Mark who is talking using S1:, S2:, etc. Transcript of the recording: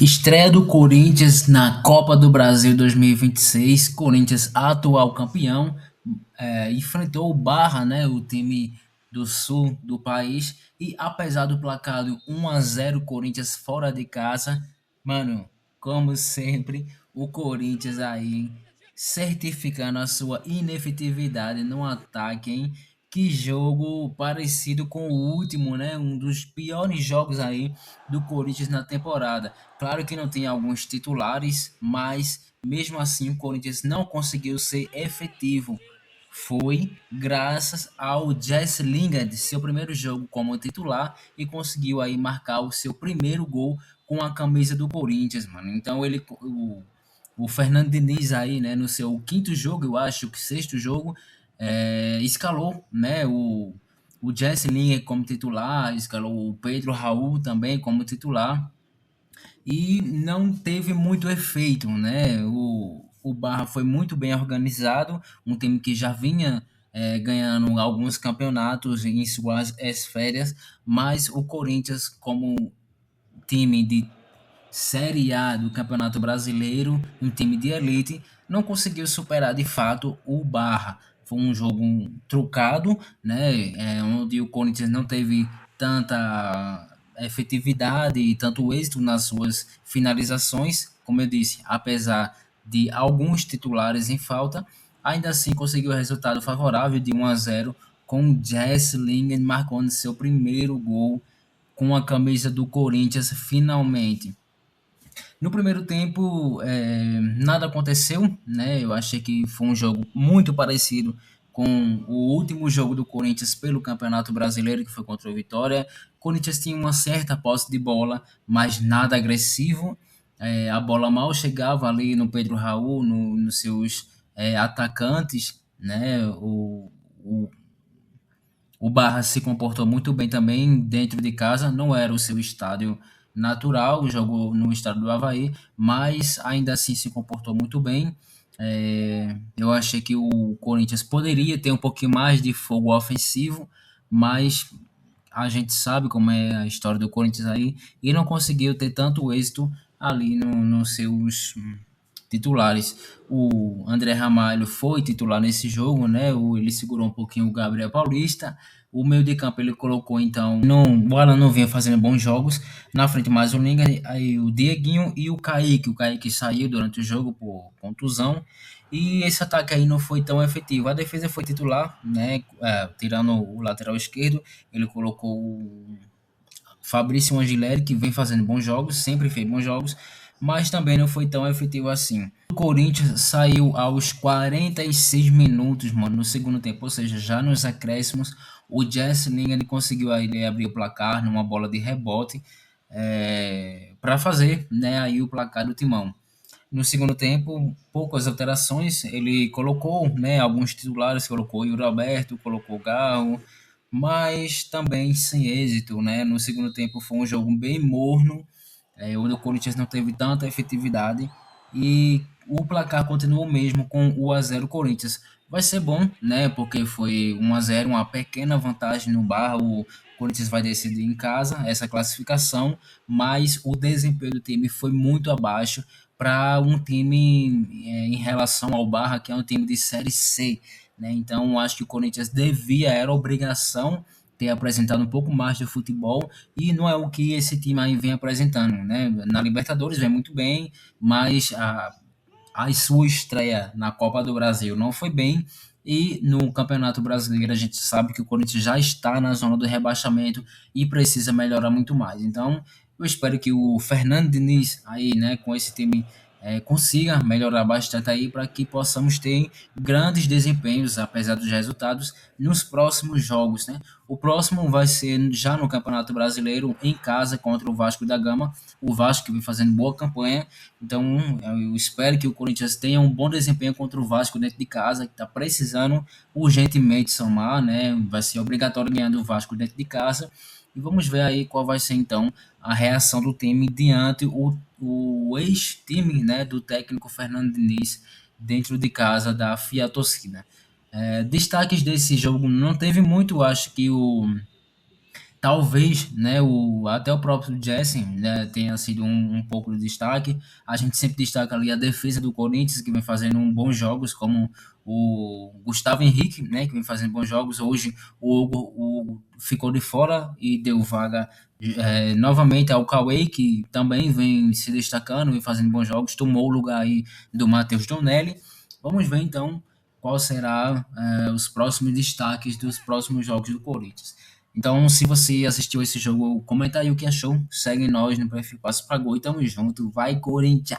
S1: Estreia do Corinthians na Copa do Brasil 2026. Corinthians, atual campeão, enfrentou o Barra, né, o time do sul do país. E apesar do placar de 1-0 Corinthians fora de casa, mano, como sempre, o Corinthians aí certificando a sua inefetividade no ataque, hein? Que jogo parecido com o último, né? Um dos piores jogos aí do Corinthians na temporada. Claro que não tem alguns titulares, mas mesmo assim o Corinthians não conseguiu ser efetivo. Foi graças ao Jesse Lingard, seu primeiro jogo como titular, e conseguiu aí marcar o seu primeiro gol com a camisa do Corinthians, mano. Então o Fernando Diniz aí, né, no seu quinto jogo, eu acho que sexto jogo, escalou, né, o Jesse Lingard como titular, escalou o Pedro Raul também como titular, e não teve muito efeito, né? O Barra foi muito bem organizado, um time que já vinha ganhando alguns campeonatos em suas férias, mas o Corinthians, como time de Série A do Campeonato Brasileiro, um time de elite, não conseguiu superar de fato o Barra. Foi um jogo trucado, né? Onde o Corinthians não teve tanta efetividade e tanto êxito nas suas finalizações. Como eu disse, apesar de alguns titulares em falta, ainda assim conseguiu o resultado favorável de 1-0 com o Jesse Lingard marcando seu primeiro gol com a camisa do Corinthians finalmente. No primeiro tempo, nada aconteceu, né? Eu achei que foi um jogo muito parecido com o último jogo do Corinthians pelo Campeonato Brasileiro, que foi contra o Vitória. O Corinthians tinha uma certa posse de bola, mas nada agressivo. A bola mal chegava ali no Pedro Raul, nos seus atacantes, né? O Barra se comportou muito bem também dentro de casa, não era o seu estádio natural, jogou no estado do Havaí, mas ainda assim se comportou muito bem. Eu achei que o Corinthians poderia ter um pouquinho mais de fogo ofensivo, mas a gente sabe como é a história do Corinthians aí, e não conseguiu ter tanto êxito ali nos seus titulares. O André Ramalho foi titular nesse jogo, né? Ele segurou um pouquinho o Gabriel Paulista. O meio de campo ele colocou então, não, o Alan não vinha fazendo bons jogos. Na frente mais o Linga, aí o Dieguinho e o Kaique. O Kaique saiu durante o jogo por contusão. E esse ataque aí não foi tão efetivo. A defesa foi titular, né? Tirando o lateral esquerdo, ele colocou o Fabrício Angileri, que vem fazendo bons jogos, sempre fez bons jogos, mas também não foi tão efetivo assim. O Corinthians saiu aos 46 minutos, mano, no segundo tempo, ou seja, já nos acréscimos, o Jesse Lingard conseguiu aí abrir o placar numa bola de rebote para fazer, né, aí o placar do Timão. No segundo tempo, poucas alterações. Ele colocou, né, alguns titulares, colocou o Yuri Alberto, colocou o Garro, mas também sem êxito, né? No segundo tempo foi um jogo bem morno, onde o Corinthians não teve tanta efetividade e o placar continuou mesmo com o 1-0 Corinthians. Vai ser bom, né? Porque foi 1-0, uma pequena vantagem no Barra. O Corinthians vai decidir em casa essa classificação, mas o desempenho do time foi muito abaixo para um time em relação ao Barra, que é um time de Série C, né? Então, acho que o Corinthians devia, era obrigação ter apresentado um pouco mais de futebol e não é o que esse time aí vem apresentando, né? Na Libertadores vem muito bem, mas a sua estreia na Copa do Brasil não foi bem. E no Campeonato Brasileiro a gente sabe que o Corinthians já está na zona do rebaixamento e precisa melhorar muito mais. Então, eu espero que o Fernando Diniz aí, né, com esse time consiga melhorar bastante aí para que possamos ter grandes desempenhos, apesar dos resultados, nos próximos jogos, né? O próximo vai ser já no Campeonato Brasileiro, em casa contra o Vasco da Gama. O Vasco que vem fazendo boa campanha, então eu espero que o Corinthians tenha um bom desempenho contra o Vasco dentro de casa, que está precisando urgentemente somar, né? Vai ser obrigatório ganhar do Vasco dentro de casa. E vamos ver aí qual vai ser então a reação do time diante o ex-time, né, do técnico Fernando Diniz dentro de casa da Fiat Torcida. Destaques desse jogo não teve muito, acho que o talvez, né, até o próprio Jesse, né, tenha sido um pouco de destaque. A gente sempre destaca ali a defesa do Corinthians, que vem fazendo bons jogos, como o Gustavo Henrique, né, que vem fazendo bons jogos. Hoje o Hugo ficou de fora e deu vaga novamente ao Cauê, que também vem se destacando e fazendo bons jogos, tomou o lugar aí do Matheus Donelli. Vamos ver então qual será os próximos destaques dos próximos jogos do Corinthians. Então, se você assistiu esse jogo, comenta aí o que achou. Segue nós no perfil Passo pra Gol e tamo junto. Vai, Corinthians!